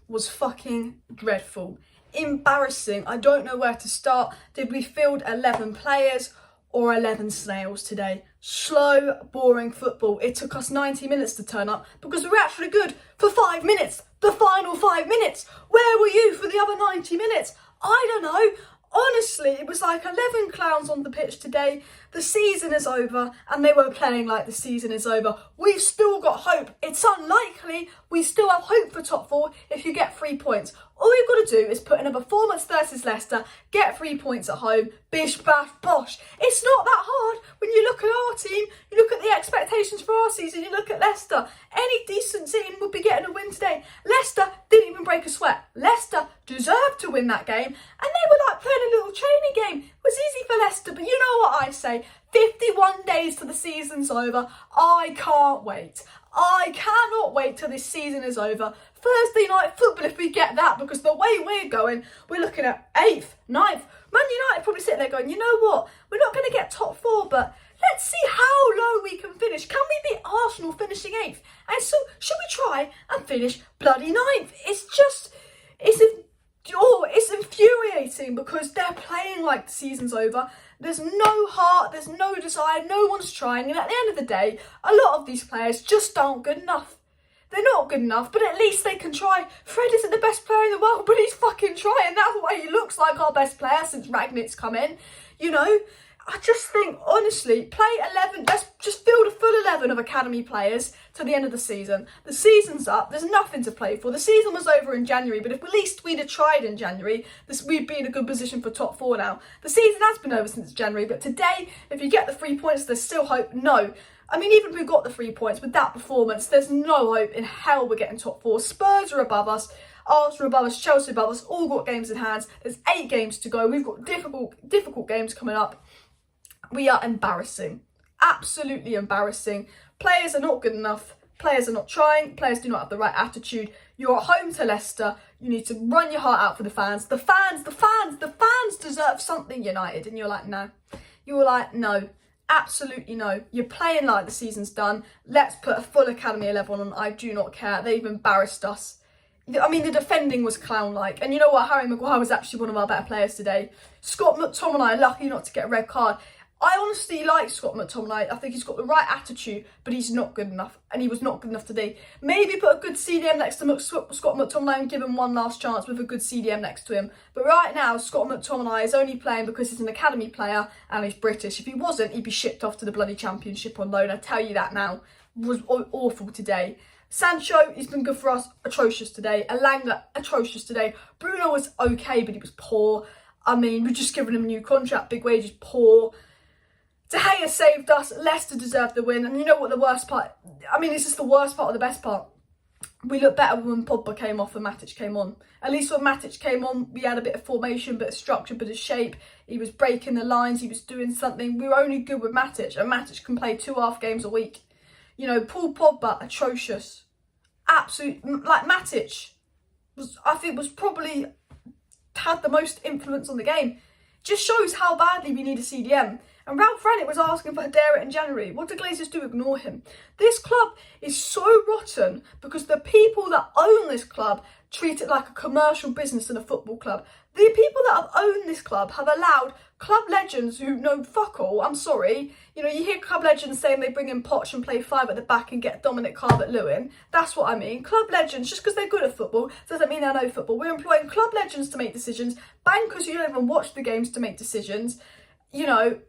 was fucking dreadful. Embarrassing. I don't know where to start. Did we field 11 players or 11 snails today? Slow, boring football. It took us 90 minutes to turn up because we were actually good for 5 minutes. The final 5 minutes. Where were you for the other 90 minutes? I don't know. Honestly, it was like 11 clowns on the pitch today. The season is over and they were playing like the season is over. We've still got hope. It's unlikely. We still have hope for top 4 if you get 3 points. All you've got to do is put in a performance versus Leicester, get 3 points at home, bish, bash, bosh. It's not that hard when you look at our team, you look at the expectations for our season, you look at Leicester. Any decent team would be getting a win today. Leicester didn't even break a sweat. Leicester deserved to win that game and they were like playing a little training game. It was easy for Leicester, but you know what I say, 51 days till the season's over. I can't wait. I cannot wait till this season is over. Thursday night football, if we get that, because the way we're going, we're looking at 8th, 9th. Man United probably sitting there going, you know what, we're not going to get top 4, but let's see how low we can finish. Can we beat Arsenal finishing 8th? And so, should we try and finish bloody 9th? It's infuriating because they're playing like the season's over. There's no heart, there's no desire, no one's trying. And at the end of the day, a lot of these players just aren't good enough. They're not good enough, but at least they can try. Fred isn't the best player in the world, but he's fucking trying. That's why he looks like our best player since Ragnit's come in. You know, I just think, honestly, play 11, let's just field a full 11 of academy players to the end of the season. The season's up, there's nothing to play for. The season was over in January, but if at least we'd have tried in January, we'd be in a good position for top 4 now. The season has been over since January, but today, if you get the 3 points, there's still hope. No. I mean, even if we got the 3 points with that performance, there's no hope in hell we're getting top 4. Spurs are above us. Arsenal above us, Chelsea above us, all got games in hand. There's 8 games to go. We've got difficult games coming up. We are embarrassing. Absolutely embarrassing. Players are not good enough. Players are not trying. Players do not have the right attitude. You're at home to Leicester. You need to run your heart out for the fans. The fans deserve something, United. And you're like, no. You're like, no. Absolutely no. You're playing like the season's done. Let's put a full Academy 11 on. I do not care. They've embarrassed us. I mean, the defending was clown-like. And you know what? Harry Maguire was actually one of our better players today. Scott McTominay are lucky not to get a red card. I honestly like Scott McTominay. I think he's got the right attitude, but he's not good enough. And he was not good enough today. Maybe put a good CDM next to Scott McTominay and give him one last chance with a good CDM next to him. But right now, Scott McTominay is only playing because he's an academy player and he's British. If he wasn't, he'd be shipped off to the bloody Championship on loan. I tell you that now. It was awful today. Sancho, he's been good for us. Atrocious today. Elanga, atrocious today. Bruno was okay, but he was poor. I mean, we're just giving him a new contract. Big wages, poor. De Gea saved us. Leicester deserved the win. And you know what the worst part... I mean, it's just the worst part or the best part. We looked better when Pogba came off and Matic came on. At least when Matic came on, we had a bit of formation, bit of structure, bit of shape. He was breaking the lines. He was doing something. We were only good with Matic. And Matic can play 2 half games a week. You know, Paul Pogba, atrocious. Absolute... Like, Matic, I think, was probably... had the most influence on the game. Just shows how badly we need a CDM. And Ralph Ranić was asking for Hadera in January. What do Glazers do? Ignore him. This club is so rotten because the people that own this club treat it like a commercial business and a football club. The people that have owned this club have allowed club legends who know fuck all, I'm sorry. You know, you hear club legends saying they bring in Poch and play 5 at the back and get Dominic Calvert-Lewin. That's what I mean. Club legends, just because they're good at football, doesn't mean they know football. We're employing club legends to make decisions, bankers who don't even watch the games to make decisions. You know,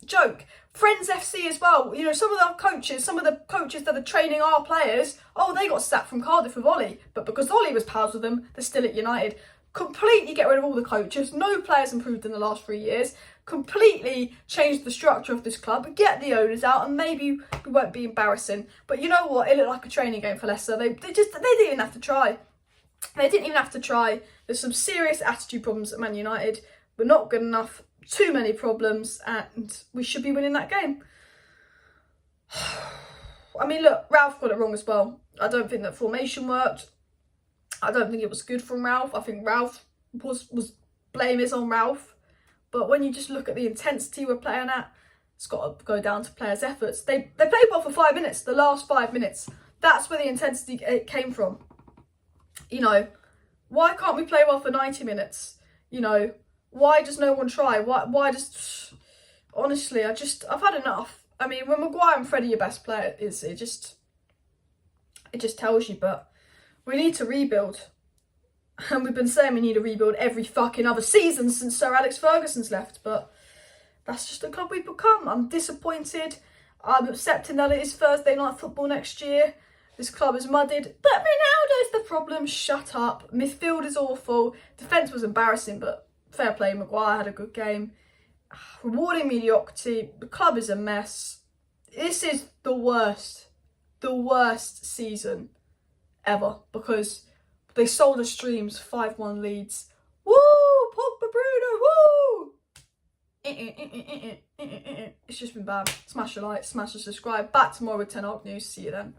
joke. Friends FC as well. You know, some of the coaches that are training our players, oh, they got sacked from Cardiff with Ollie. But because Ollie was pals with them, they're still at United. Completely get rid of all the coaches. No players improved in the last 3 years. Completely change the structure of this club. Get the owners out and maybe we won't be embarrassing. But you know what? It looked like a training game for Leicester. They didn't even have to try. They didn't even have to try. There's some serious attitude problems at Man United. We're not good enough. Too many problems, and we should be winning that game. I mean, look, Ralph got it wrong as well. I don't think that formation worked. I don't think it was good from Ralph. I think Ralph was blame is on Ralph. But when you just look at the intensity we're playing at, it's got to go down to players' efforts. They played well for 5 minutes, the last 5 minutes. That's where the intensity came from. You know, Why can't we play well for 90 minutes? You know, why does no one try? Why does... Honestly, I've had enough. I mean, when Maguire and Freddie your best player, it just tells you, but we need to rebuild. And we've been saying we need to rebuild every fucking other season since Sir Alex Ferguson's left, but that's just the club we've become. I'm disappointed. I'm accepting that it is Thursday night football next year. This club is mudded. But Ronaldo's the problem. Shut up. Midfield is awful. Defence was embarrassing, but fair play. Maguire had a good game. Rewarding mediocrity. The club is a mess. This is the worst season ever, because they sold us dreams, 5-1 leads. Woo! Pogba Bruno, woo! It's just been bad. Smash a like, smash a subscribe. Back tomorrow with 10 news. See you then.